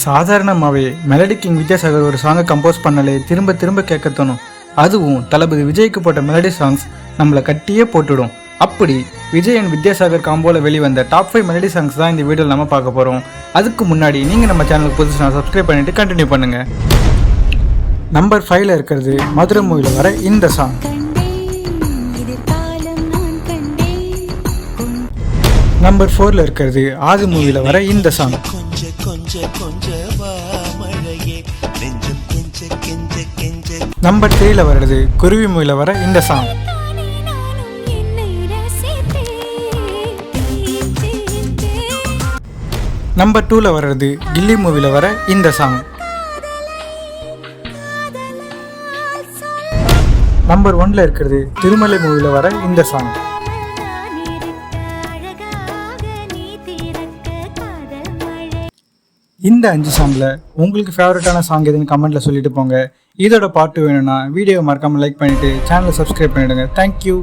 சாதாரணமாகவே melody king Vidyasagar ஒரு சாங்கை கம்போஸ் பண்ணலே திரும்ப திரும்ப கேட்க தோணும். அதுவும் தளபதி விஜய்க்கு போட்ட மெலடி சாங்ஸ் நம்மளை கட்டியே போட்டுடும். அப்படி விஜய் அண்ட் வித்யாசாகர் காம்போல வெளிவந்த டாப் 5 மெலடி சாங்ஸ் தான் இந்த வீடியோவில் நம்ம பார்க்க போகிறோம். அதுக்கு முன்னாடி நீங்கள் நம்ம சேனலுக்கு புதுசுனா சப்ஸ்கிரைப் பண்ணிட்டு கண்டினியூ பண்ணுங்க. நம்பர் 5ல இருக்கிறது மதுரை மூவியில் வர இந்த சாங். நம்பர் 4ல இருக்கிறது ஆதி மூவியில் வர இந்த சாங். நம்பர் 3ல வர்றது குருவி மூவியில் வர இந்த சாங். நம்பர் 2ல வர்றது கில்லி மூவியில் வர இந்த சாங். நம்பர் 1ல இருக்கிறது திருமலை மூவியில் வர இந்த சாங். இந்த 5 சாங்ல உங்களுக்கு ஃபேவரட்டான சாங் எதுன்னு கமெண்ட்ல சொல்லிட்டு போங்க. இதோட பாட்டு வேணும்னா வீடியோ மறக்காம லைக் பண்ணிட்டு சேனலை சப்ஸ்கிரைப் பண்ணிடுங்க. தேங்க்யூ.